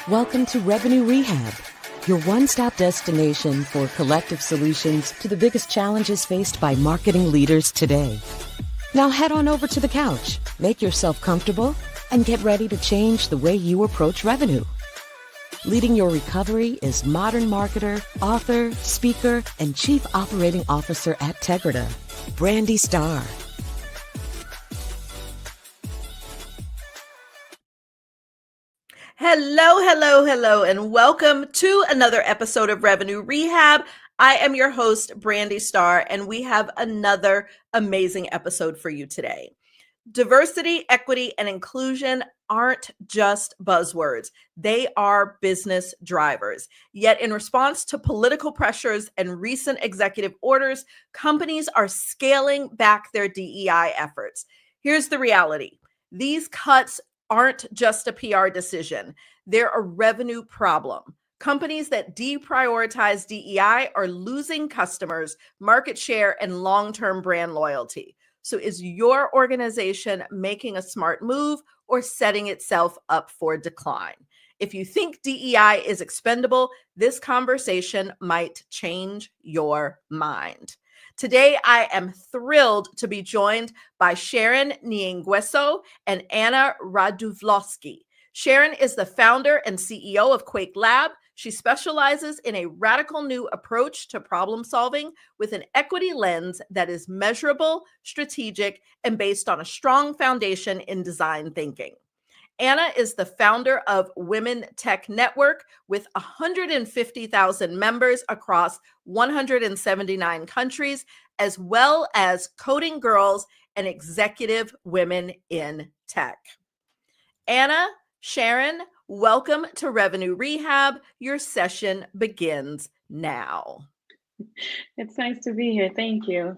Welcome to Revenue Rehab, your one-stop destination for collective solutions to the biggest challenges faced by marketing leaders today. Now head on over to the couch, make yourself comfortable, and get ready to change the way you approach revenue. Leading your recovery is modern marketer, author, speaker, and chief operating officer at Tegrita, Brandi Starr. Hello, and welcome to another episode of Revenue Rehab. I am your host, Brandi Starr, and we have another amazing episode for you today. Diversity, equity, and inclusion aren't just buzzwords. They are business drivers. Yet in response to political pressures and recent executive orders, companies are scaling back their DEI efforts. Here's the reality. These cuts aren't just a PR decision. They're a revenue problem. Companies that deprioritize DEI are losing customers, market share, and long-term brand loyalty. So is your organization making a smart move or setting itself up for decline? If you think DEI is expendable, this conversation might change your mind. Today, I am thrilled to be joined by Sharon Nyangweso and Anna Radulovski. Sharon is the founder and CEO of Quake Lab. She specializes in a radical new approach to problem solving with an equity lens that is measurable, strategic, and based on a strong foundation in design thinking. Anna is the founder of Women Tech Network with 150,000 members across 179 countries, as well as Coding Girls and Executive Women in Tech. Anna, Sharon, welcome to Revenue Rehab. Your session begins now. It's nice to be here. Thank you.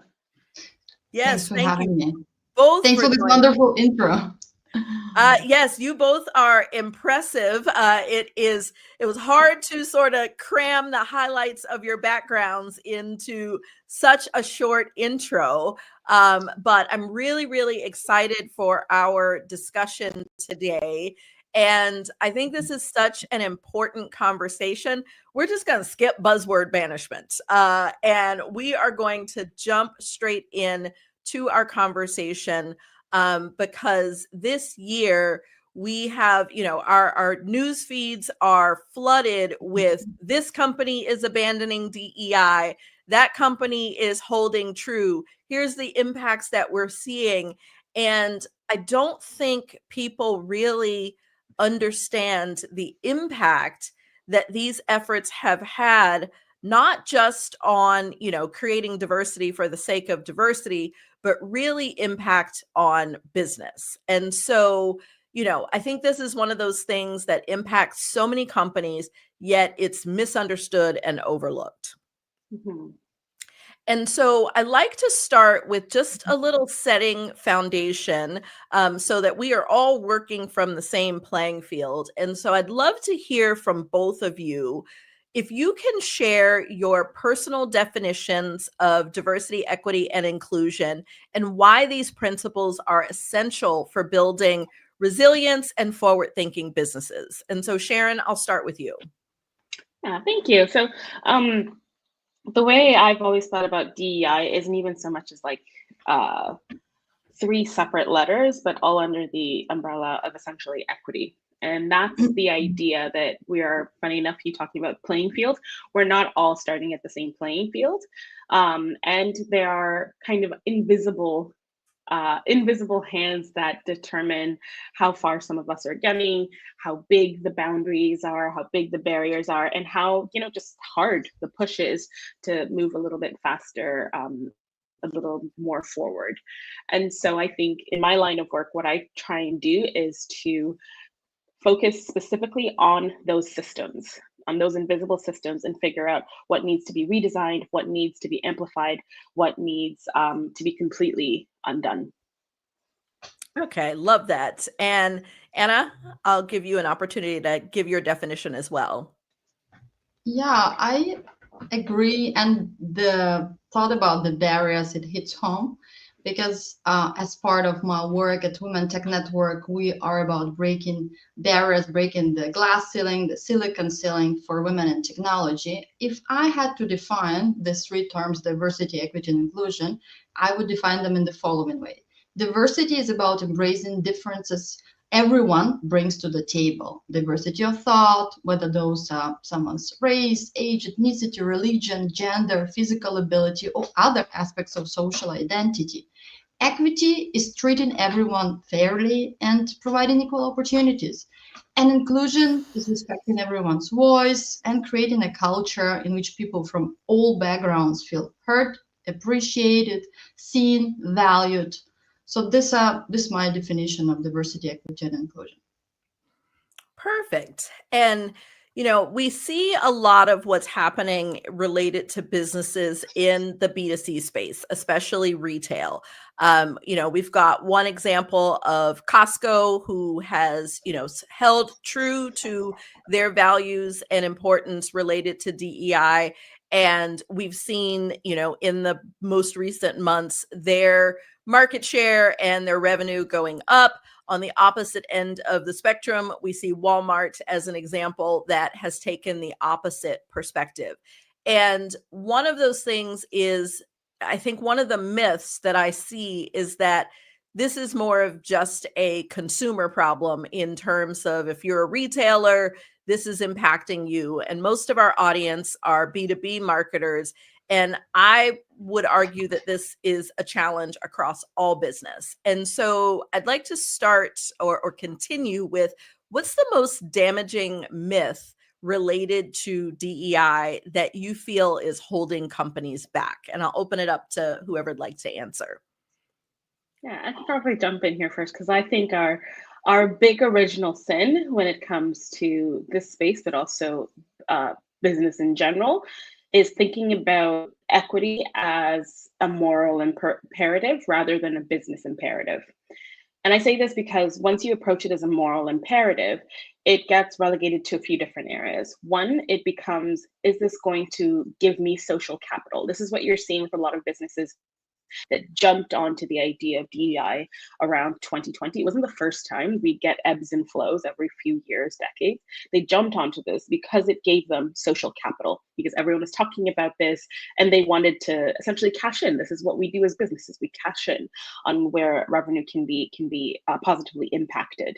Yes, thanks for having me. Both thanks for this wonderful intro. Yes, you both are impressive. It was hard to sort of cram the highlights of your backgrounds into such a short intro. But I'm really, really excited for our discussion today. And I think this is such an important conversation. We're just going to skip buzzword banishment. And we are going to jump straight in to our conversation because this year we have, our news feeds are flooded with this company is abandoning DEI, that company is holding true. Here's the impacts that we're seeing. And I don't think people really understand the impact that these efforts have had, not just on, creating diversity for the sake of diversity, but really impact on business. And so, I think this is one of those things that impacts so many companies, yet it's misunderstood and overlooked. Mm-hmm. And so I like to start with just a little setting foundation so that we are all working from the same playing field. And so I'd love to hear from both of you. If you can share your personal definitions of diversity, equity, and inclusion, and why these principles are essential for building resilience and forward-thinking businesses. And so Sharon, I'll start with you. Yeah, thank you. So the way I've always thought about DEI isn't even so much as like 3 separate letters, but all under the umbrella of essentially equity. And that's the idea that we are, funny enough, you talking about playing field. We're not all starting at the same playing field. And there are kind of invisible hands that determine how far some of us are getting, how big the boundaries are, how big the barriers are, and how, just hard the push is to move a little bit faster, a little more forward. And so I think in my line of work, what I try and do is to focus specifically on those systems, on those invisible systems, and figure out what needs to be redesigned, what needs to be amplified, what needs to be completely undone. Okay, love that. And Anna, I'll give you an opportunity to give your definition as well. Yeah, I agree. And the thought about the barriers, it hits home because as part of my work at Women Tech Network, we are about breaking barriers, breaking the glass ceiling, the silicon ceiling for women in technology. If I had to define these three terms, diversity, equity, and inclusion, I would define them in the following way. Diversity is about embracing differences everyone brings to the table. Diversity of thought, whether those are someone's race, age, ethnicity, religion, gender, physical ability, or other aspects of social identity. Equity is treating everyone fairly and providing equal opportunities. And inclusion is respecting everyone's voice and creating a culture in which people from all backgrounds feel heard, appreciated, seen, valued. So this is my definition of diversity, equity, and inclusion. Perfect. And, we see a lot of what's happening related to businesses in the B2C space, especially retail. We've got one example of Costco, who has, held true to their values and importance related to DEI. And we've seen, in the most recent months, their market share and their revenue going up. On the opposite end of the spectrum, we see Walmart as an example that has taken the opposite perspective. And one of those things is, I think one of the myths that I see is that this is more of just a consumer problem in terms of if you're a retailer, this is impacting you. And most of our audience are B2B marketers. And I would argue that this is a challenge across all business. And so I'd like to start or continue with what's the most damaging myth related to DEI that you feel is holding companies back? And I'll open it up to whoever'd like to answer. Yeah, I can probably jump in here first because I think our big original sin when it comes to this space, but also business in general, is thinking about equity as a moral imperative rather than a business imperative. And I say this because once you approach it as a moral imperative, it gets relegated to a few different areas. One, it becomes, is this going to give me social capital? This is what you're seeing for a lot of businesses that jumped onto the idea of DEI around 2020. It wasn't the first time. We get ebbs and flows every few years, decades. They jumped onto this because it gave them social capital, because everyone was talking about this and they wanted to essentially cash in. This is what we do as businesses. We cash in on where revenue can be positively impacted.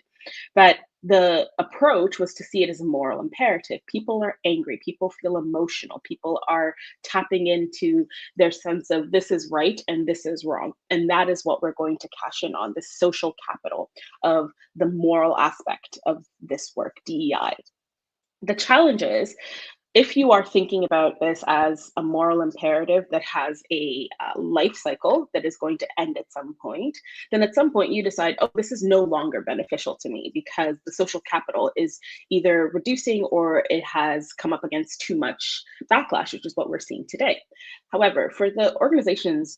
But the approach was to see it as a moral imperative. People are angry, people feel emotional, people are tapping into their sense of this is right and this is wrong. And that is what we're going to cash in on, this social capital of the moral aspect of this work, DEI. The challenge is, if you are thinking about this as a moral imperative that has a life cycle that is going to end at some point, then at some point you decide, oh, this is no longer beneficial to me because the social capital is either reducing or it has come up against too much backlash, which is what we're seeing today. However, for the organizations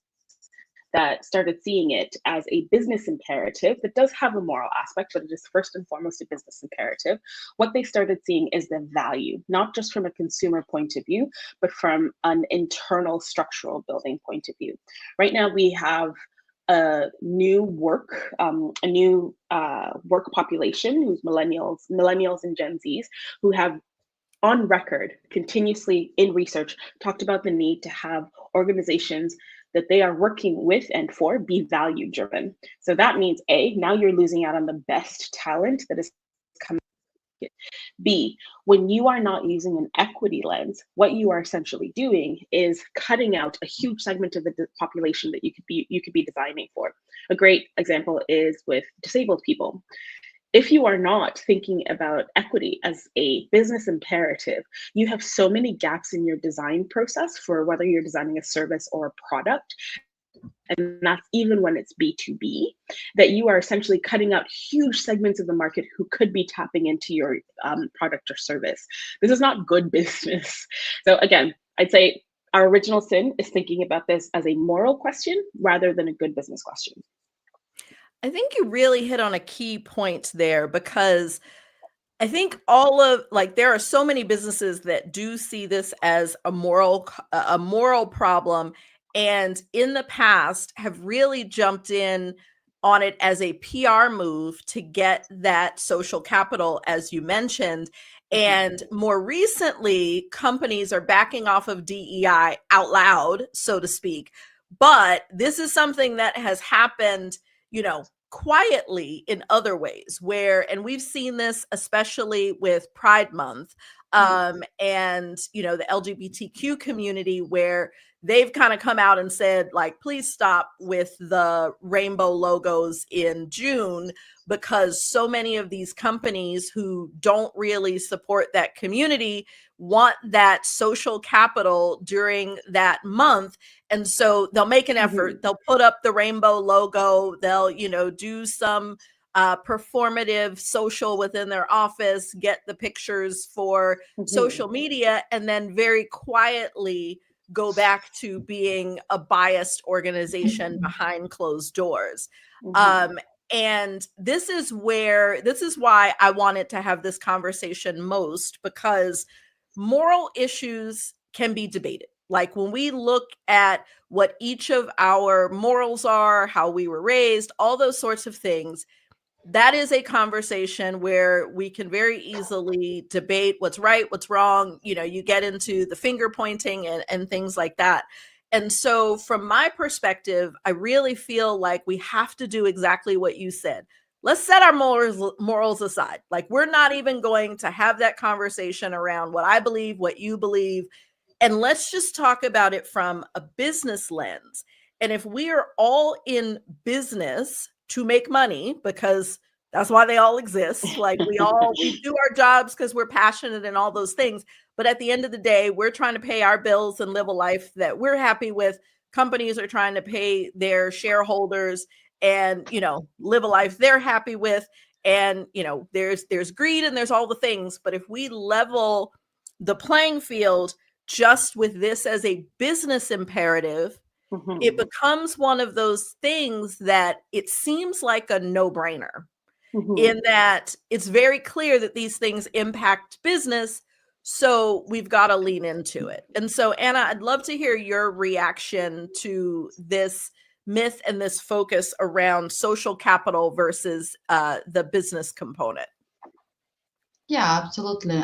that started seeing it as a business imperative that does have a moral aspect, but it is first and foremost a business imperative. What they started seeing is the value, not just from a consumer point of view, but from an internal structural building point of view. Right now, we have a new work population, who's millennials and Gen Zs, who have on record continuously in research talked about the need to have organizations that they are working with and for be value driven. So that means A, now you're losing out on the best talent that is coming. B, when you are not using an equity lens, what you are essentially doing is cutting out a huge segment of the population that you could be designing for. A great example is with disabled people. If you are not thinking about equity as a business imperative, you have so many gaps in your design process for whether you're designing a service or a product, and that's even when it's B2B, that you are essentially cutting out huge segments of the market who could be tapping into your product or service. This is not good business. So again, I'd say our original sin is thinking about this as a moral question rather than a good business question. I think you really hit on a key point there, because I think there are so many businesses that do see this as a moral problem. and in the past have really jumped in on it as a PR move to get that social capital, as you mentioned. And more recently, companies are backing off of DEI out loud, so to speak. But this is something that has happened, quietly in other ways and we've seen this especially with Pride Month, and, the LGBTQ community, where they've kind of come out and said, like, please stop with the rainbow logos in June, because so many of these companies who don't really support that community want that social capital during that month. And so they'll make an effort. They'll put up the rainbow logo. They'll, do some performative social within their office, get the pictures for social media, and then very quietly go back to being a biased organization behind closed doors. And this is why I wanted to have this conversation most, because moral issues can be debated. Like when we look at what each of our morals are, how we were raised, all those sorts of things, that is a conversation where we can very easily debate what's right, what's wrong. You get into the finger pointing and things like that. And so from my perspective, I really feel like we have to do exactly what you said. Let's set our morals aside. Like, we're not even going to have that conversation around what I believe, what you believe. And let's just talk about it from a business lens. And if we are all in business to make money, because that's why they all exist. Like we do our jobs because we're passionate and all those things. But at the end of the day, we're trying to pay our bills and live a life that we're happy with. Companies are trying to pay their shareholders and, live a life they're happy with. And, there's greed and there's all the things. But if we level the playing field just with this as a business imperative, it becomes one of those things that it seems like a no-brainer, in that it's very clear that these things impact business. So we've got to lean into it. And so, Anna, I'd love to hear your reaction to this myth and this focus around social capital versus the business component. Yeah, absolutely.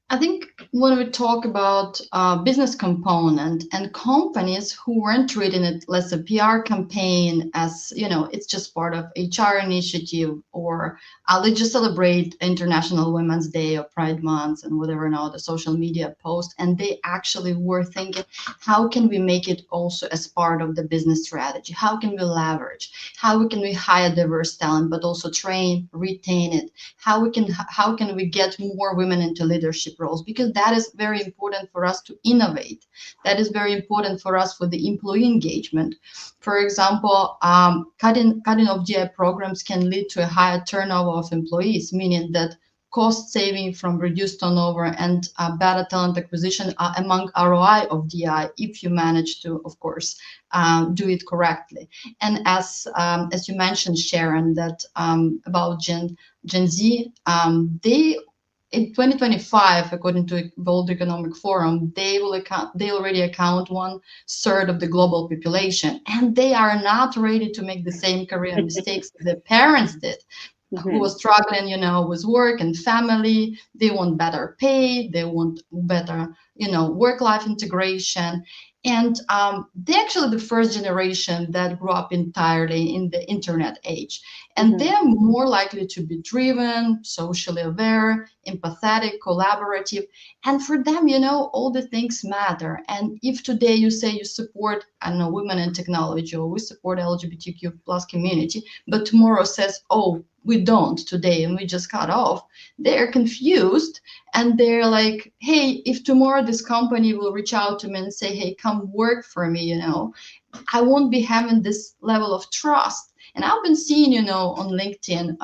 I think when we talk about business component and companies who weren't treating it as a PR campaign, as it's just part of HR initiative, or let's just celebrate International Women's Day or Pride Month and whatever now the social media post, and they actually were thinking, how can we make it also as part of the business strategy? How can we leverage? How can we hire diverse talent, but also train, retain it? How can we get more women into leadership roles? Because that is very important for us to innovate. That is very important for us for the employee engagement. For example, cutting of GI programs can lead to a higher turnover of employees, meaning that cost saving from reduced turnover and better talent acquisition are among ROI of DEI if you manage to, of course, do it correctly. And as you mentioned, Sharon, that about Gen Z, they in 2025, according to World Economic Forum, they already account 1/3 of the global population, and they are not ready to make the same career mistakes their parents did, who was struggling, with work and family. They want better pay, they want better, work-life integration. And they're actually the first generation that grew up entirely in the internet age. And they're more likely to be driven, socially aware, empathetic, collaborative. And for them, all the things matter. And if today you say you support, women in technology, or we support LGBTQ plus community, but tomorrow says, oh, we don't today, and we just cut off, they're confused. And they're like, hey, if tomorrow this company will reach out to me and say, hey, come work for me, I won't be having this level of trust. And I've been seeing, on LinkedIn,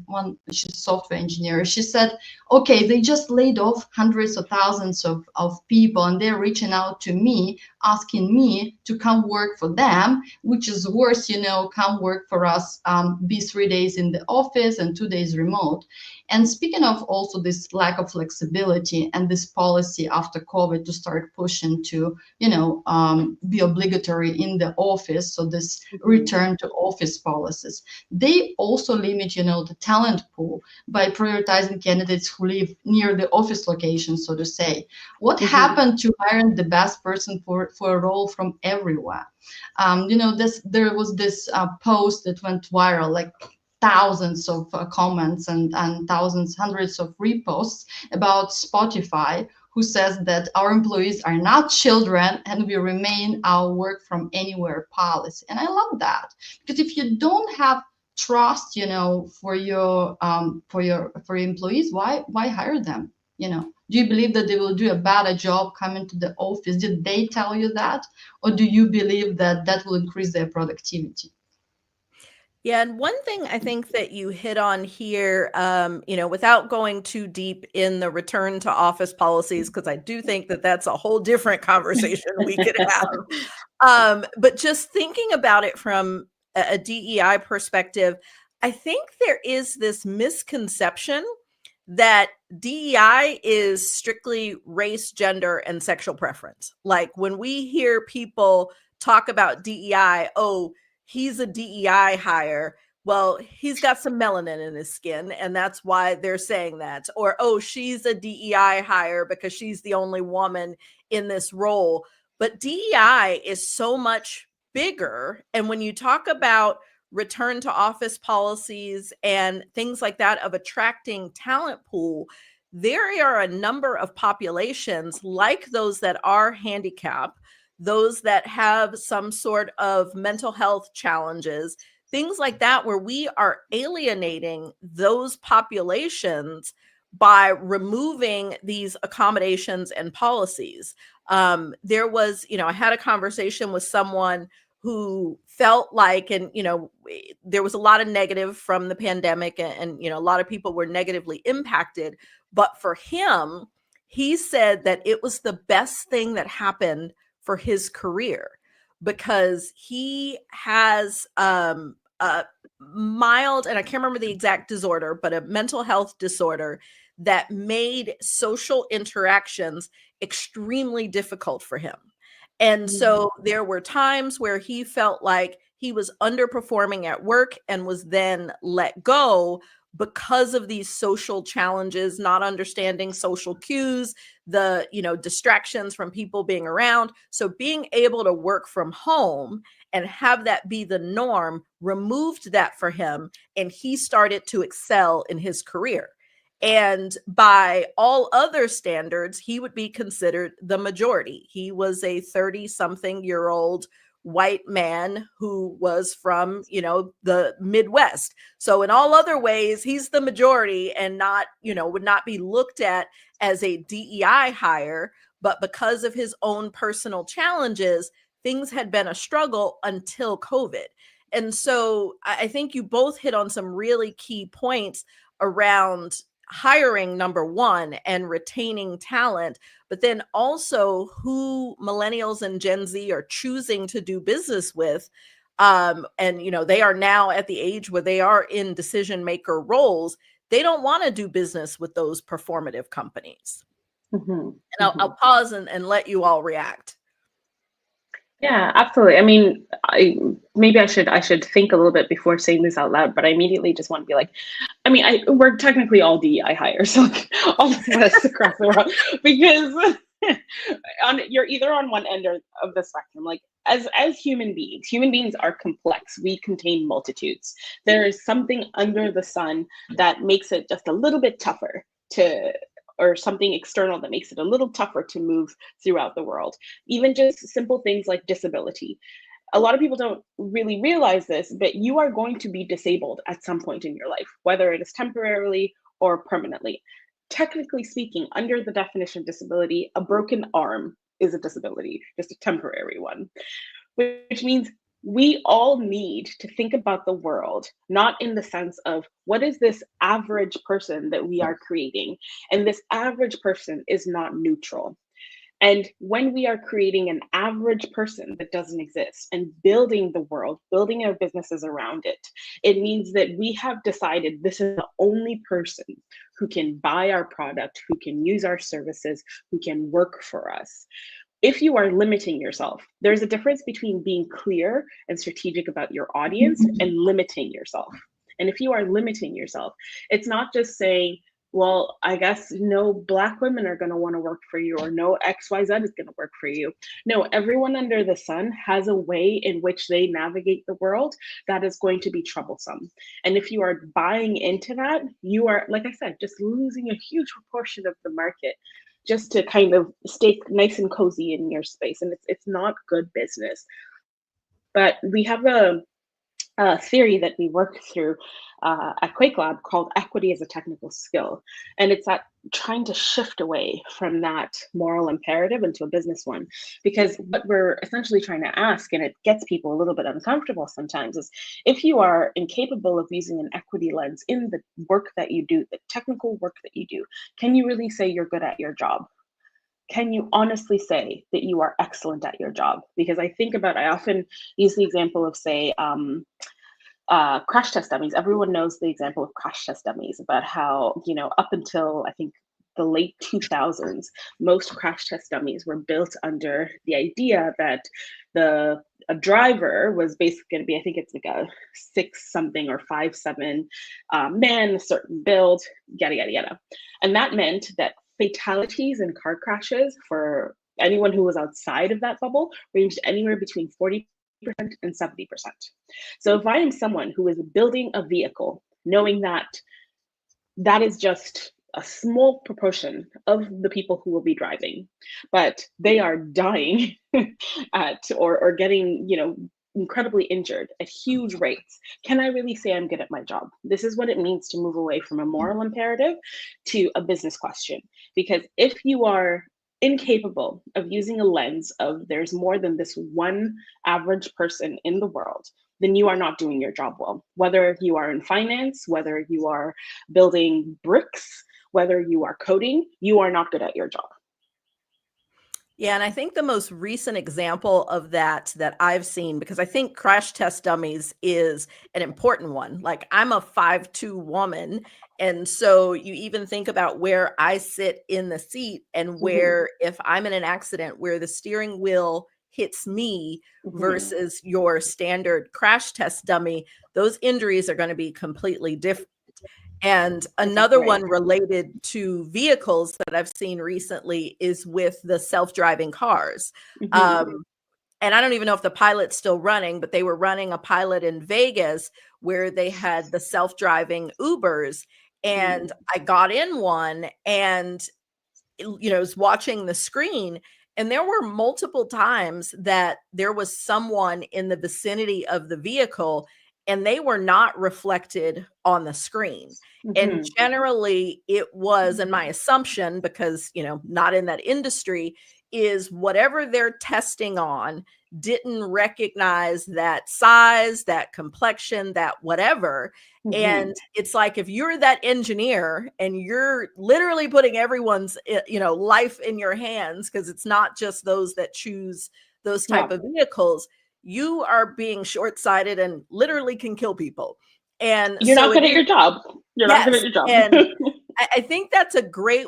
one, she's a software engineer. She said, okay, they just laid off hundreds of thousands of people, and they're reaching out to me, asking me to come work for them, which is worse, come work for us, be 3 days in the office and 2 days remote. And speaking of also this lack of flexibility and this policy after COVID to start pushing to, be obligatory in the office. So this return to office policies, they also limit, the talent pool by prioritizing candidates who live near the office location, so to say. What happened to hiring the best person for a role from everywhere? There was this post that went viral, like thousands of comments and hundreds of reposts about Spotify, who says that our employees are not children and we remain our work from anywhere policy. And I love that, because if you don't have trust, for your employees, why hire them? Do you believe that they will do a better job coming to the office? Did they tell you that? Or do you believe that will increase their productivity? Yeah, and one thing I think that you hit on here, without going too deep in the return to office policies, because I do think that that's a whole different conversation we could have. But just thinking about it from a DEI perspective, I think there is this misconception that DEI is strictly race, gender, and sexual preference. Like when we hear people talk about DEI, oh, he's a DEI hire. Well, he's got some melanin in his skin, and that's why they're saying that. Or, oh, she's a DEI hire because she's the only woman in this role. But DEI is so much bigger. And when you talk about return to office policies and things like that of attracting talent pool, there are a number of populations like those that are handicapped, those that have some sort of mental health challenges, things like that, where we are alienating those populations by removing these accommodations and policies. There was, I had a conversation with someone who felt like, and, there was a lot of negative from the pandemic and a lot of people were negatively impacted. But for him, he said that it was the best thing that happened for his career, because he has a mild, and I can't remember the exact disorder, but a mental health disorder that made social interactions extremely difficult for him. And so there were times where he felt like he was underperforming at work and was then let go because of these social challenges, not understanding social cues, the, distractions from people being around. So being able to work from home and have that be the norm removed that for him, and he started to excel in his career. And by all other standards, he would be considered the majority. He was a 30-something-year-old white man who was from, the Midwest. So in all other ways, he's the majority and not, would not be looked at as a DEI hire. But because of his own personal challenges, things had been a struggle until COVID. And so I think you both hit on some really key points around hiring, number one, and retaining talent, but then also who millennials and Gen Z are choosing to do business with. And, they are now at the age where they are in decision maker roles. They don't want to do business with those performative companies. And I'll pause and let you all react. Yeah, absolutely. I mean, maybe I should think a little bit before saying this out loud, but I immediately just want to be like, we're technically all DEI hires, like all of us across the world, because you're either on one end of the spectrum. Like as human beings are complex. We contain multitudes. There is something under the sun that makes it just a little bit tougher or something external that makes it a little tougher to move throughout the world. Even just simple things like disability. A lot of people don't really realize this, but you are going to be disabled at some point in your life, whether it is temporarily or permanently. Technically speaking, under the definition of disability, a broken arm is a disability, just a temporary one, which means we all need to think about the world, not in the sense of what is this average person that we are creating? And this average person is not neutral. And when we are creating an average person that doesn't exist and building the world, building our businesses around it, it means that we have decided this is the only person who can buy our product, who can use our services, who can work for us. If you are limiting yourself, there's a difference between being clear and strategic about your audience and limiting yourself. And if you are limiting yourself, it's not just saying, well, I guess no Black women are going to want to work for you, or no XYZ is going to work for you. No, everyone under the sun has a way in which they navigate the world that is going to be troublesome. And if you are buying into that, you are, like I said, just losing a huge proportion of the market just to kind of stay nice and cozy in your space. And it's not good business. But we have a theory that we work through at Quake Lab called equity as a technical skill. And it's that trying to shift away from that moral imperative into a business one. Because what we're essentially trying to ask, and it gets people a little bit uncomfortable sometimes, is if you are incapable of using an equity lens in the work that you do, the technical work that you do, can you really say you're good at your job? Can you honestly say that you are excellent at your job? Because I often use the example of, say, crash test dummies. Everyone knows the example of crash test dummies, about how, up until I think the late 2000s, most crash test dummies were built under the idea that a driver was basically going to be, I think it's like a 6-something or 5'7" man, a certain build, yada, yada, yada. And that meant that fatalities and car crashes for anyone who was outside of that bubble ranged anywhere between 40% and 70%. So if I am someone who is building a vehicle, knowing that that is just a small proportion of the people who will be driving, but they are dying or getting, incredibly injured at huge rates, can I really say I'm good at my job? This is what it means to move away from a moral imperative to a business question. Because if you are incapable of using a lens of there's more than this one average person in the world, then you are not doing your job well. Whether you are in finance, whether you are building bricks, whether you are coding, you are not good at your job. Yeah, and I think the most recent example of that I've seen, because I think crash test dummies is an important one. Like, I'm a 5'2" woman, and so you even think about where I sit in the seat and where, if I'm in an accident, where the steering wheel hits me versus your standard crash test dummy, those injuries are going to be completely different. And another one related to vehicles that I've seen recently is with the self-driving cars. And I don't even know if the pilot's still running, but they were running a pilot in Vegas where they had the self-driving Ubers. And I got in one and, was watching the screen. And there were multiple times that there was someone in the vicinity of the vehicle and they were not reflected on the screen. And generally it was, and my assumption, because, not in that industry, is whatever they're testing on didn't recognize that size, that complexion, that whatever. And it's like, if you're that engineer and you're literally putting everyone's, life in your hands, because it's not just those that choose those type of vehicles, you are being short-sighted and literally can kill people. And you're not good at your job. You're not good at your job. And I think that's a great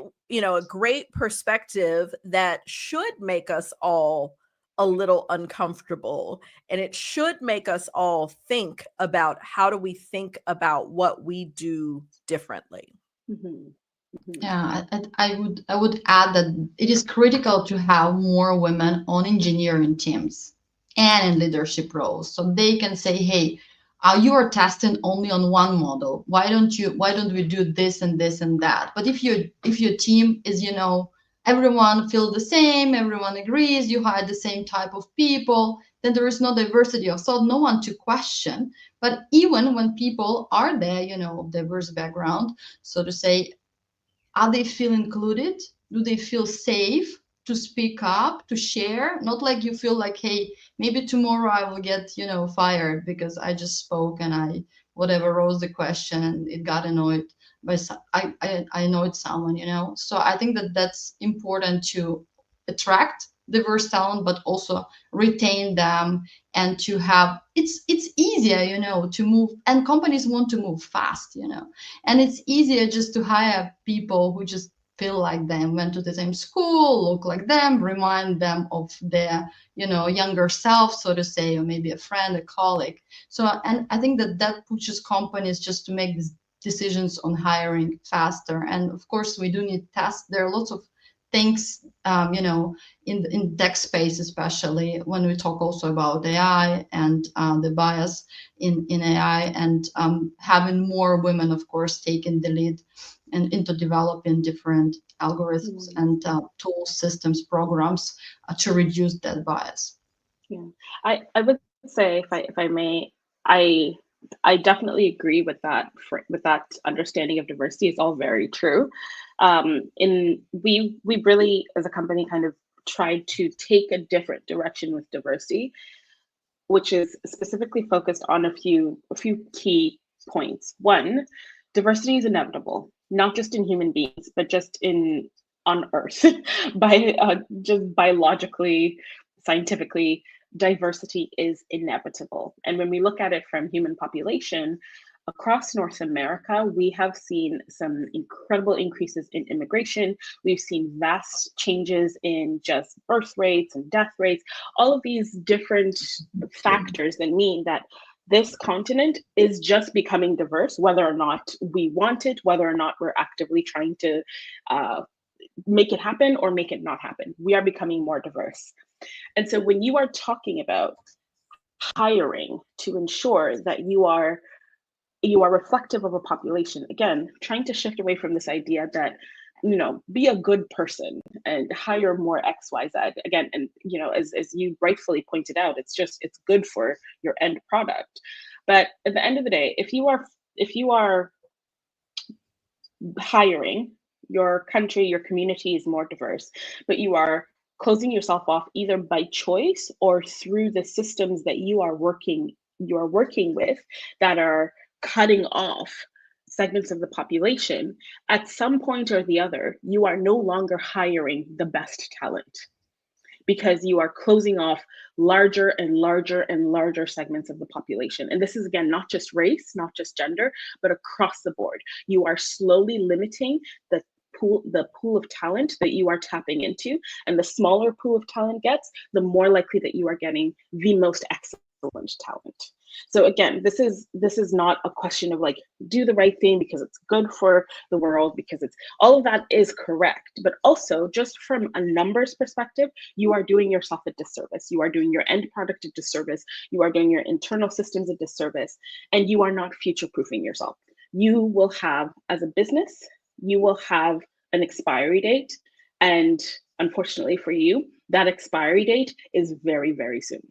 perspective that should make us all a little uncomfortable. And it should make us all think about, how do we think about what we do differently? Yeah, I would add that it is critical to have more women on engineering teams and in leadership roles, so they can say, hey, you are testing only on one model. Why don't we do this and this and that? But if your team is, everyone feels the same, everyone agrees, you hire the same type of people, then there is no diversity of thought, no one to question. But even when people are there, diverse background, so to say, are they feel included? Do they feel safe to speak up, to share, not like you feel like, hey, maybe tomorrow I will get, fired because I just spoke and I whatever rose the question and it got annoyed by I annoyed someone, So I think that that's important to attract diverse talent, but also retain them, and to have it's easier, to move, and companies want to move fast, and it's easier just to hire people who just feel like them, went to the same school, look like them, remind them of their, younger self, so to say, or maybe a friend, a colleague. So, and I think that pushes companies just to make these decisions on hiring faster. And of course, we do need tests. There are lots of things, in tech space, especially when we talk also about AI and the bias in AI, and having more women, of course, taking the lead and into developing different algorithms and tools, systems, programs to reduce that bias. Yeah, I would say, if I may, I definitely agree with that. With that understanding of diversity, it's all very true. We really, as a company, kind of tried to take a different direction with diversity, which is specifically focused on a few key points. One, diversity is inevitable, not just in human beings, but just on Earth, just biologically, scientifically. Diversity is inevitable. And when we look at it from human population, across North America, we have seen some incredible increases in immigration. We've seen vast changes in just birth rates and death rates, all of these different factors that mean that this continent is just becoming diverse, whether or not we want it, whether or not we're actively trying to make it happen or make it not happen. We are becoming more diverse. And so when you are talking about hiring to ensure that you are reflective of a population, again, trying to shift away from this idea that, be a good person and hire more XYZ. Again, and as you rightfully pointed out, it's good for your end product. But at the end of the day, if you are hiring, your country, your community is more diverse, but you are closing yourself off either by choice or through the systems that you are working with that are cutting off segments of the population, at some point or the other, you are no longer hiring the best talent, because you are closing off larger and larger and larger segments of the population. And this is, again, not just race, not just gender, but across the board. You are slowly limiting the pool of talent that you are tapping into. And the smaller pool of talent gets, the more likely that you are getting the most excellent talent. So again, this is not a question of like, do the right thing because it's good for the world, because it's all of that is correct. But also, just from a numbers perspective, you are doing yourself a disservice. You are doing your end product a disservice. You are doing your internal systems a disservice, and you are not future-proofing yourself. You will have, as a business, you will have an expiry date. And unfortunately for you, that expiry date is very, very soon.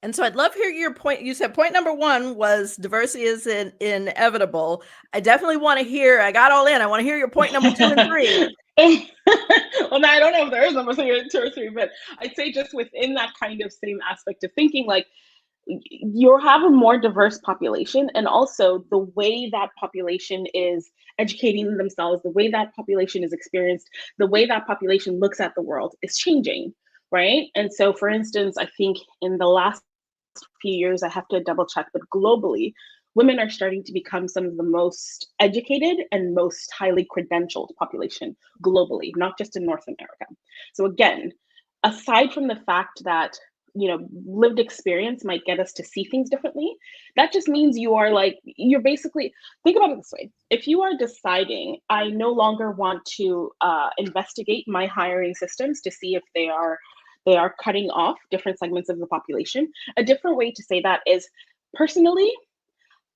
And so I'd love to hear your point. You said point number one was diversity is inevitable. I definitely want to hear, I got all in. I want to hear your point number 2 and 3. Well, now I don't know if there is number 2 or 3, but I'd say just within that kind of same aspect of thinking, like, you have a more diverse population, and also the way that population is educating themselves, the way that population is experienced, the way that population looks at the world is changing, right? And so, for instance, I think in the last few years, I have to double check, but globally, women are starting to become some of the most educated and most highly credentialed population globally, not just in North America. So again, aside from the fact that lived experience might get us to see things differently, that just means you're basically, think about it this way. If you are deciding, I no longer want to investigate my hiring systems to see if they are cutting off different segments of the population, a different way to say that is, personally,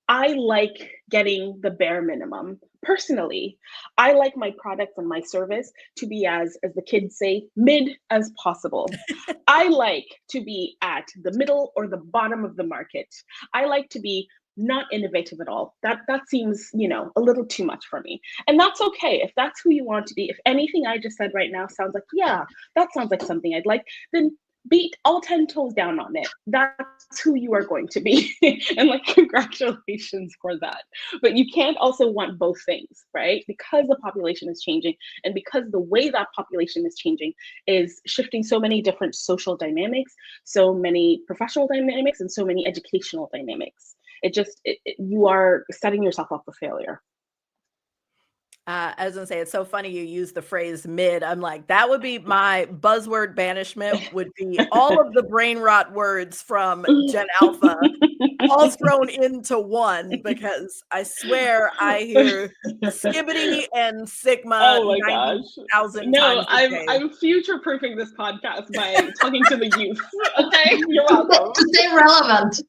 I like getting the bare minimum. Personally, I like my products and my service to be, as the kids say, mid as possible. I like to be at the middle or the bottom of the market. I like to be not innovative at all. That seems, a little too much for me. And that's okay. If that's who you want to be, if anything I just said right now sounds like, yeah, that sounds like something I'd like, then beat all 10 toes down on it. That's who you are going to be. And like, congratulations for that. But you can't also want both things, right? Because the population is changing, and because the way that population is changing is shifting so many different social dynamics, so many professional dynamics, and so many educational dynamics. You are setting yourself up for failure. I was gonna say, it's so funny you use the phrase mid. I'm like, that would be my buzzword banishment, would be all of the brain rot words from Gen Alpha all thrown into one, because I swear I hear skibbity and sigma 90,000 No, times a day. I'm future-proofing this podcast by talking to the youth. Okay, you're welcome. To stay relevant,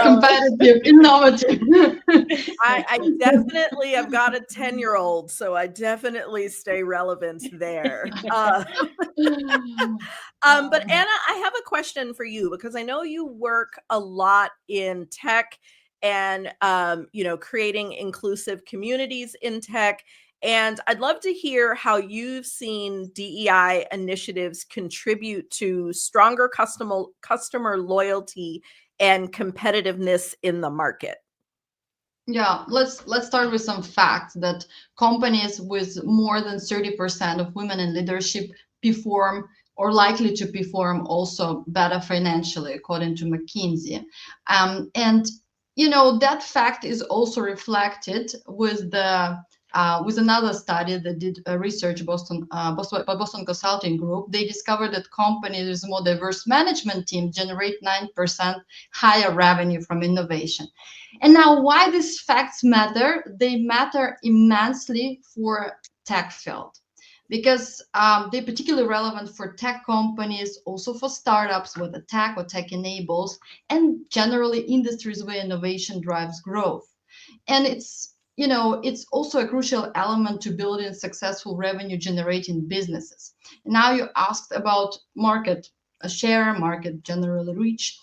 competitive, innovative. I definitely have got a 10-year-old, so I definitely stay relevant there. But Anna, I have a question for you, because I know you work a lot in tech and creating inclusive communities in tech. And I'd love to hear how you've seen DEI initiatives contribute to stronger customer loyalty and competitiveness in the market. Yeah, let's start with some facts that companies with more than 30% of women in leadership perform or likely to perform also better financially, according to McKinsey. And that fact is also reflected with another study that did research by Boston Consulting Group. They discovered that companies with more diverse management teams generate 9% higher revenue from innovation. And now, why these facts matter? They matter immensely for tech field, because they're particularly relevant for tech companies, also for startups, whether tech or tech enables, and generally industries where innovation drives growth. And it's also a crucial element to building successful revenue generating businesses. Now you asked about market share, market general reach.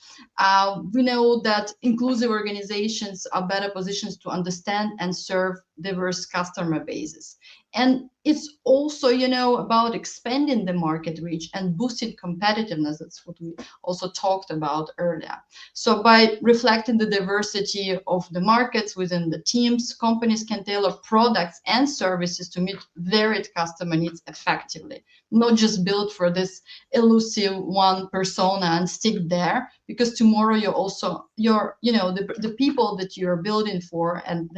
We know that inclusive organizations are better positioned to understand and serve diverse customer bases. And it's also, about expanding the market reach and boosting competitiveness. That's what we also talked about earlier. So by reflecting the diversity of the markets within the teams, companies can tailor products and services to meet varied customer needs effectively, not just build for this elusive one persona and stick there, because tomorrow the people that you're building for and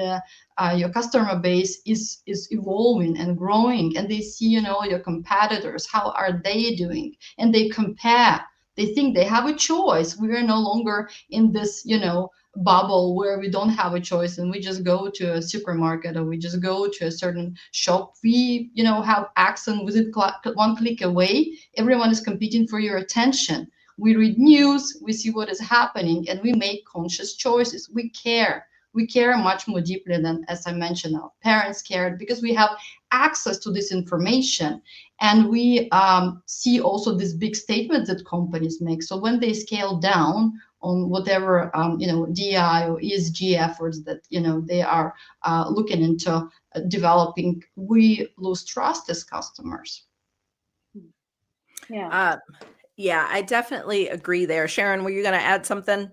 your customer base is evolving and growing, and they see your competitors, how are they doing, and they compare. They think they have a choice. We are no longer in this bubble where we don't have a choice and we just go to a supermarket or we just go to a certain shop. We have access within one click away. Everyone is competing for your attention. We read news, we see what is happening, and we make conscious choices. We care much more deeply than, as I mentioned, our parents cared, because we have access to this information. And we see also these big statements that companies make. So when they scale down on whatever DI or ESG efforts that they are looking into developing, we lose trust as customers. Yeah, I definitely agree there. Sharon, were you going to add something?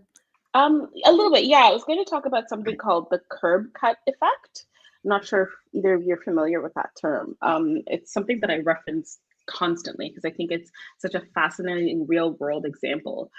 A little bit, yeah. I was going to talk about something called the curb cut effect. I'm not sure if either of you are familiar with that term. It's something that I reference constantly because I think it's such a fascinating real world example.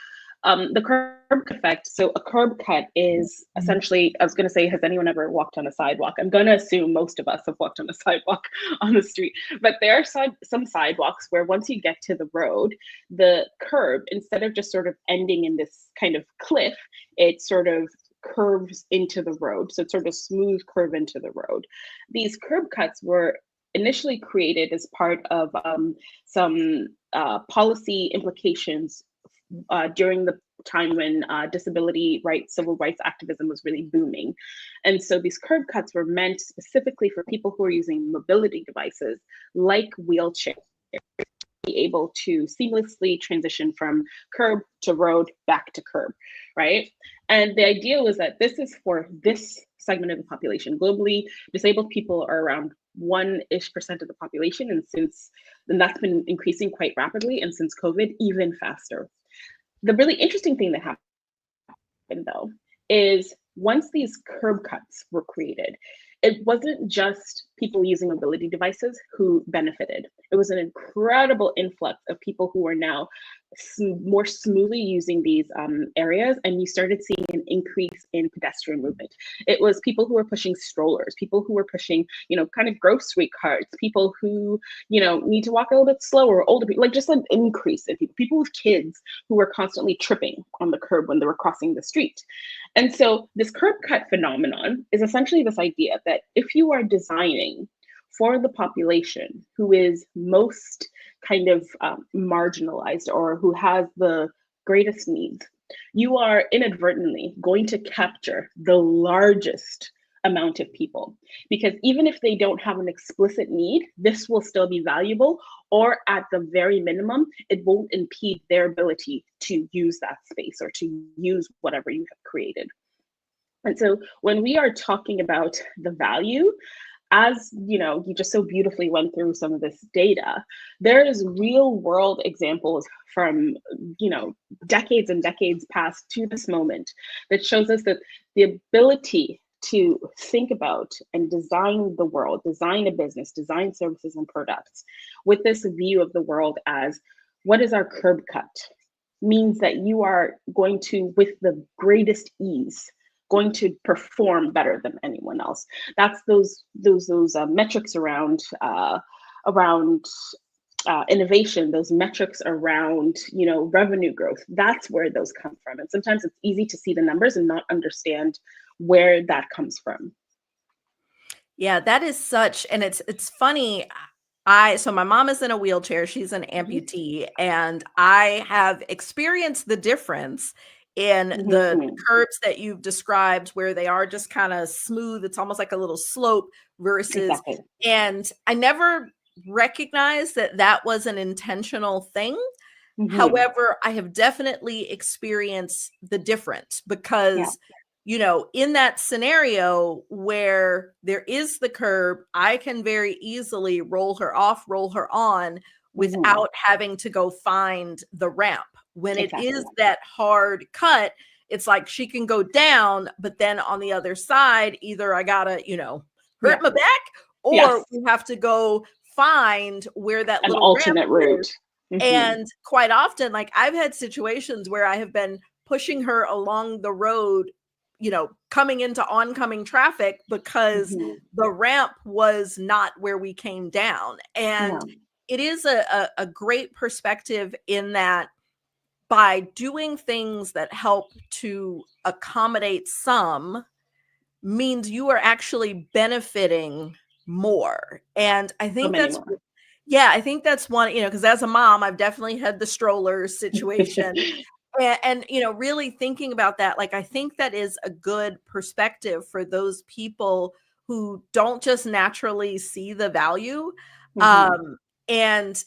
The curb cut effect. So a curb cut is essentially, I was going to say, has anyone ever walked on a sidewalk? I'm going to assume most of us have walked on a sidewalk on the street, but there are some sidewalks where once you get to the road, the curb, instead of just sort of ending in this kind of cliff, it sort of curves into the road. So it's sort of a smooth curve into the road. These curb cuts were initially created as part of some policy implications during the time when disability rights, civil rights activism was really booming. And so these curb cuts were meant specifically for people who are using mobility devices like wheelchairs, be able to seamlessly transition from curb to road back to curb, right? And the idea was that this is for this segment of the population. Globally, disabled people are around 1-ish% of the population. And that's been increasing quite rapidly. And since COVID, even faster. The really interesting thing that happened, though, is once these curb cuts were created, it wasn't just people using mobility devices who benefited. It was an incredible influx of people who are now more smoothly using these areas, and you started seeing an increase in pedestrian movement. It was people who were pushing strollers, people who were pushing, kind of grocery carts, people who, need to walk a little bit slower, older people, like just an increase in people with kids who were constantly tripping on the curb when they were crossing the street. And so this curb cut phenomenon is essentially this idea that if you are designing for the population who is most kind of marginalized or who has the greatest needs, you are inadvertently going to capture the largest amount of people. Because even if they don't have an explicit need, this will still be valuable, or at the very minimum, it won't impede their ability to use that space or to use whatever you have created. And so when we are talking about the value, as you just so beautifully went through some of this data, there is real world examples from decades and decades past to this moment that shows us that the ability to think about and design the world, design a business, design services and products with this view of the world as what is our curb cut, means that you are going to, with the greatest ease, going to perform better than anyone else. That's those metrics around innovation, those metrics around revenue growth. That's where those come from. And sometimes it's easy to see the numbers and not understand where that comes from. Yeah, that is such, and it's funny. So my mom is in a wheelchair. She's an amputee, and I have experienced the difference in the curbs that you've described, where they are just kind of smooth. It's almost like a little slope versus, Exactly. And I never recognized that was an intentional thing. However, I have definitely experienced the difference because, in that scenario where there is the curb, I can very easily roll her off, roll her on without having to go find the ramp. When it is that hard cut, it's like she can go down, but then on the other side, either I gotta, hurt my back, or we have to go find where that an little alternate route. And quite often, like I've had situations where I have been pushing her along the road, coming into oncoming traffic because the ramp was not where we came down. And it is a great perspective in that by doing things that help to accommodate some means you are actually benefiting more. And I think I think that's one, because as a mom, I've definitely had the stroller situation. And really thinking about that, like, I think that is a good perspective for those people who don't just naturally see the value. And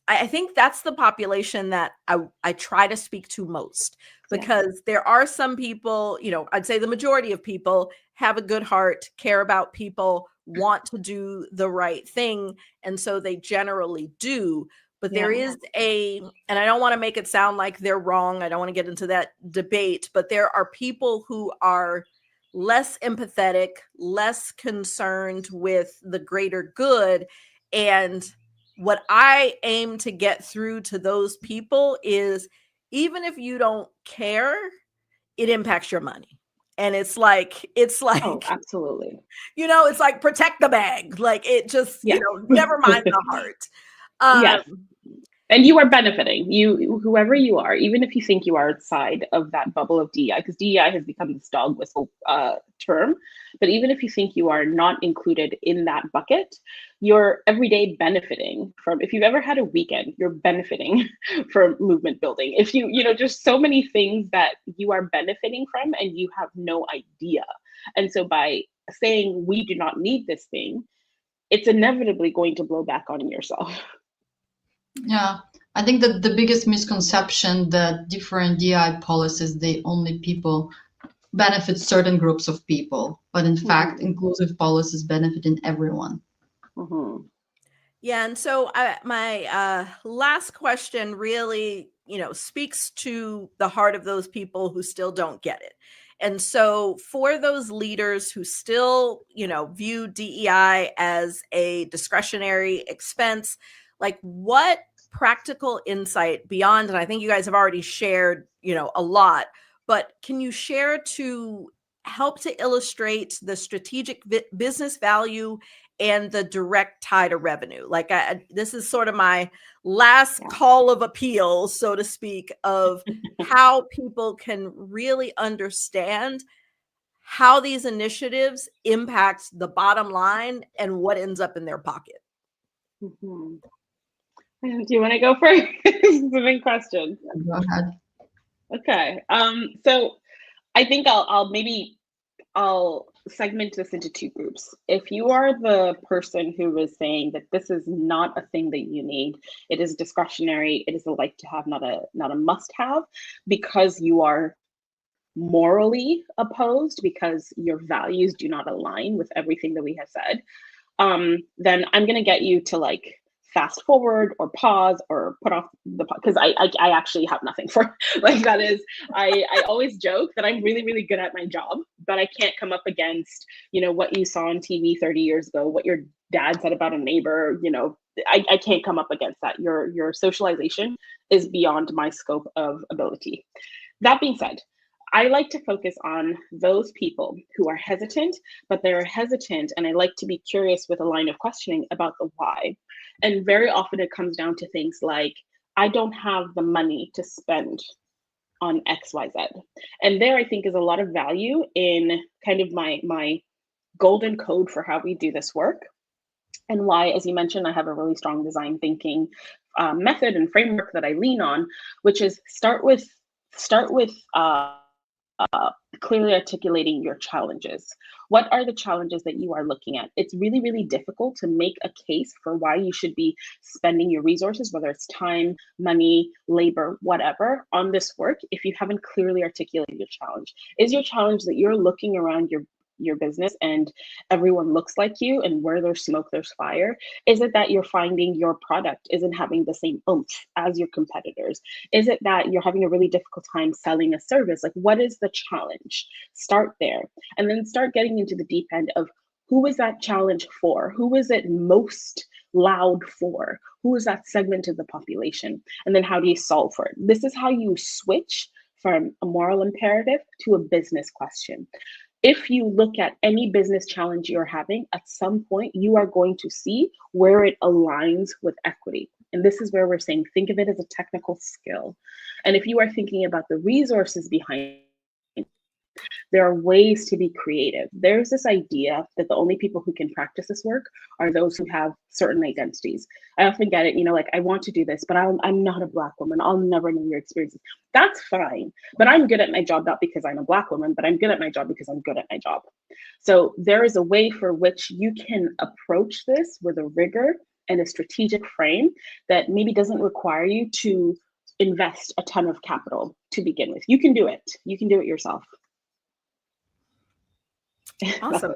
I think that's the population that I try to speak to most, because there are some people, I'd say the majority of people have a good heart, care about people, want to do the right thing. And so they generally do. But there is and I don't want to make it sound like they're wrong. I don't want to get into that debate, but there are people who are less empathetic, less concerned with the greater good. And what I aim to get through to those people is, even if you don't care, it impacts your money. And it's like, oh, absolutely. It's like protect the bag. Like it just, never mind the heart. And you are benefiting, whoever you are, even if you think you are outside of that bubble of DEI, because DEI has become this dog whistle term. But even if you think you are not included in that bucket, you're every day benefiting from, if you've ever had a weekend, you're benefiting from movement building. If just so many things that you are benefiting from and you have no idea. And so by saying we do not need this thing, it's inevitably going to blow back on yourself. Yeah, I think that the biggest misconception that different DI policies, they only people benefit certain groups of people, but in fact, inclusive policies benefiting everyone. Mm-hmm. Yeah, and so my last question really, speaks to the heart of those people who still don't get it. And so for those leaders who still, view DEI as a discretionary expense, like what practical insight beyond, and I think you guys have already shared, a lot, but can you share to help to illustrate the strategic business value and the direct tie to revenue? Like this is sort of my last call of appeal, so to speak, of how people can really understand how these initiatives impact the bottom line and what ends up in their pocket. Mm-hmm. Do you want to go first? It's a big question. Go ahead. Okay. So I think I'll segment this into two groups. If you are the person who is saying that this is not a thing that you need, it is discretionary, it is a like to have, not a must have, because you are morally opposed, because your values do not align with everything that we have said, then I'm going to get you to like fast forward or pause or put off the, because I actually have nothing for like that is, I always joke that I'm really, really good at my job, but I can't come up against, what you saw on TV 30 years ago, what your dad said about a neighbor, I can't come up against that. Your socialization is beyond my scope of ability. That being said, I like to focus on those people who are hesitant, but they're hesitant, and I like to be curious with a line of questioning about the why. And very often it comes down to things like, I don't have the money to spend on XYZ. And there I think is a lot of value in kind of my golden code for how we do this work. And why, as you mentioned, I have a really strong design thinking method and framework that I lean on, which is start with clearly articulating your challenges. What are the challenges that you are looking at? It's really, really difficult to make a case for why you should be spending your resources, whether it's time, money, labor, whatever, on this work if you haven't clearly articulated your challenge. Is your challenge that you're looking around your business and everyone looks like you, and where there's smoke, there's fire? Is it that you're finding your product isn't having the same oomph as your competitors? Is it that you're having a really difficult time selling a service? Like, what is the challenge? Start there, and then start getting into the deep end of who is that challenge for? Who is it most loud for? Who is that segment of the population? And then how do you solve for it? This is how you switch from a moral imperative to a business question. If you look at any business challenge you're having, at some point, you are going to see where it aligns with equity. And this is where we're saying, think of it as a technical skill. And if you are thinking about the resources behind it, there are ways to be creative. There's this idea that the only people who can practice this work are those who have certain identities. I often get it, like, I want to do this, but I'm not a Black woman. I'll never know your experiences. That's fine. But I'm good at my job, not because I'm a Black woman, but I'm good at my job because I'm good at my job. So there is a way for which you can approach this with a rigor and a strategic frame that maybe doesn't require you to invest a ton of capital to begin with. You can do it. You can do it yourself. Awesome.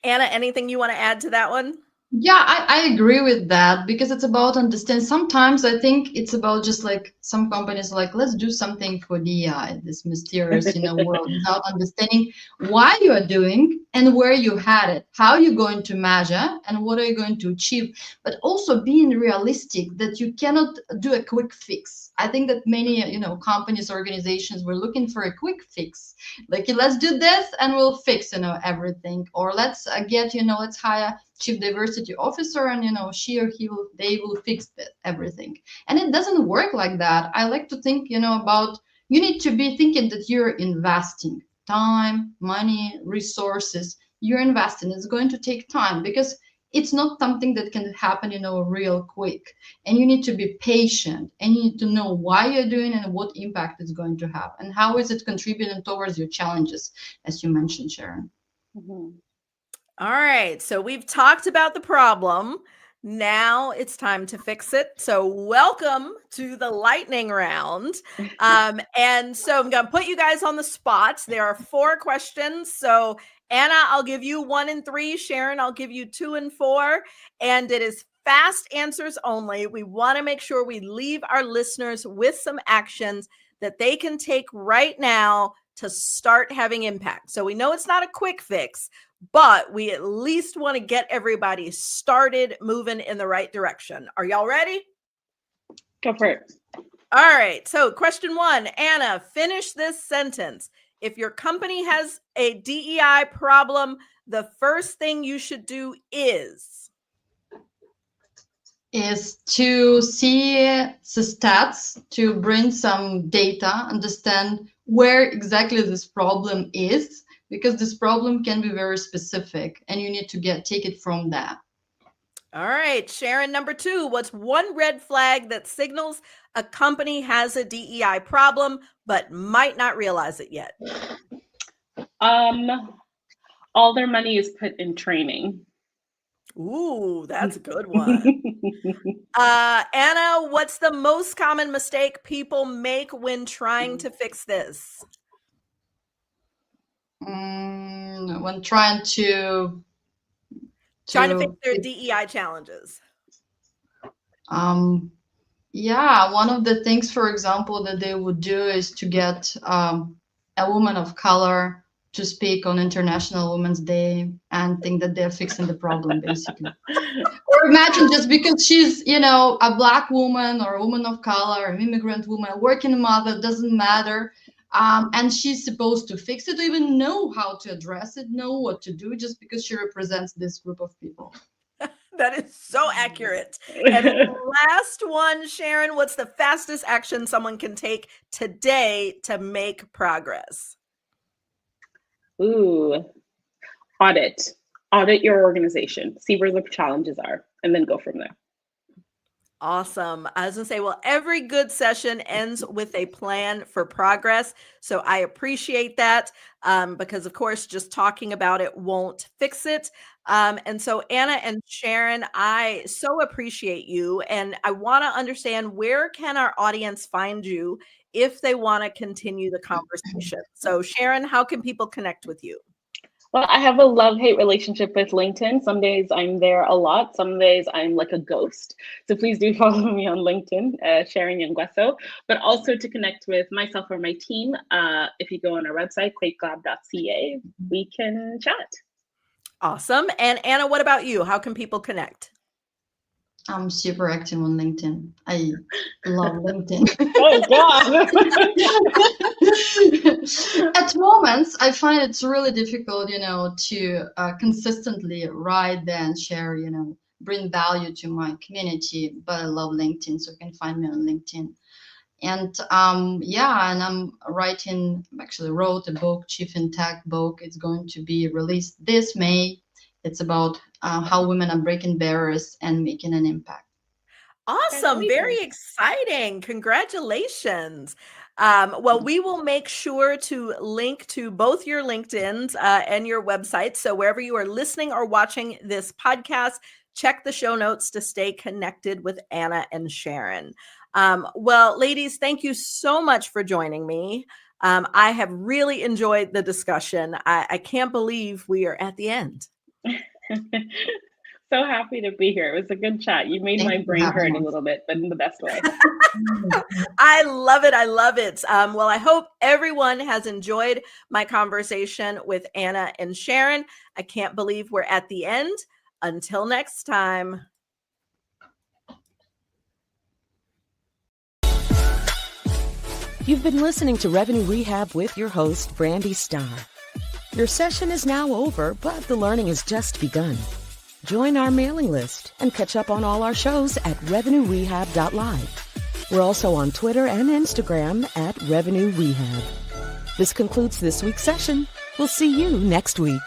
Anna, anything you want to add to that one? Yeah, I agree with that, because it's about understand. Sometimes I think it's about just like some companies like, let's do something for DEI, this mysterious, world, without understanding why you are doing and where you had it, how you're going to measure and what are you going to achieve, but also being realistic that you cannot do a quick fix. I think that many, companies, organizations were looking for a quick fix. Like, let's do this and we'll fix, everything. Or let's let's hire chief diversity officer and she or they will fix everything. And it doesn't work like that. I like to think about, you need to be thinking that you're investing time, money, resources. You're investing. It's going to take time, because it's not something that can happen real quick, and you need to be patient, and you need to know why you're doing and what impact it's going to have and how is it contributing towards your challenges, as you mentioned, Sharon. All right, so we've talked about the problem. Now it's time to fix it. So welcome to the lightning round. And so I'm going to put you guys on the spot. There are 4 questions. So Anna, I'll give you 1 and 3. Sharon, I'll give you 2 and 4. And it is fast answers only. We want to make sure we leave our listeners with some actions that they can take right now to start having impact. So we know it's not a quick fix, but we at least want to get everybody started moving in the right direction. Are y'all ready? Go for it. All right. So question 1, Anna, finish this sentence. If your company has a DEI problem, the first thing you should do is to see the stats, to bring some data, understand where exactly this problem is, because this problem can be very specific and you need to take it from that. All right, Sharon, number 2, what's one red flag that signals a company has a DEI problem but might not realize it yet? All their money is put in training. Ooh, that's a good one. Anna, what's the most common mistake people make when trying to fix this? When trying to fix their DEI challenges. Yeah, one of the things, for example, that they would do is to get a woman of color to speak on International Women's Day and think that they're fixing the problem, basically. Or imagine just because she's, a Black woman or a woman of color, an immigrant woman, a working mother, doesn't matter. And she's supposed to fix it, or even know how to address it, know what to do, just because she represents this group of people. That is so accurate. And last one, Sharon, what's the fastest action someone can take today to make progress? Ooh, audit your organization, see where the challenges are, and then go from there. Awesome. I was going to say, well, every good session ends with a plan for progress. So I appreciate that because, of course, just talking about it won't fix it. And so Anna and Sharon, I so appreciate you. And I want to understand, where can our audience find you if they want to continue the conversation? So Sharon, how can people connect with you? Well, I have a love-hate relationship with LinkedIn. Some days I'm there a lot. Some days I'm like a ghost. So please do follow me on LinkedIn, Sharon Nyangweso. But also to connect with myself or my team, if you go on our website, quakelab.ca, we can chat. Awesome. And Anna, what about you? How can people connect? I'm super active on LinkedIn. I love LinkedIn. Oh, God. At moments, I find it's really difficult, to consistently write and share, bring value to my community. But I love LinkedIn, so you can find me on LinkedIn. And and I'm actually wrote a book, Chief in Tech book. It's going to be released this May. It's about how women are breaking barriers and making an impact. Awesome. Very exciting. Congratulations. Well, we will make sure to link to both your LinkedIns and your website. So wherever you are listening or watching this podcast, check the show notes to stay connected with Anna and Sharon. Well, ladies, thank you so much for joining me. I have really enjoyed the discussion. I can't believe we are at the end. So happy to be here. It was a good chat. You made my brain hurt a little bit, but in the best way. I love it. I love it. Well, I hope everyone has enjoyed my conversation with Anna and Sharon. I can't believe we're at the end. Until next time. You've been listening to Revenue Rehab with your host, Brandi Starr. Your session is now over, but the learning has just begun. Join our mailing list and catch up on all our shows at revenuerehab.live. We're also on Twitter and Instagram at Revenue Rehab. This concludes this week's session. We'll see you next week.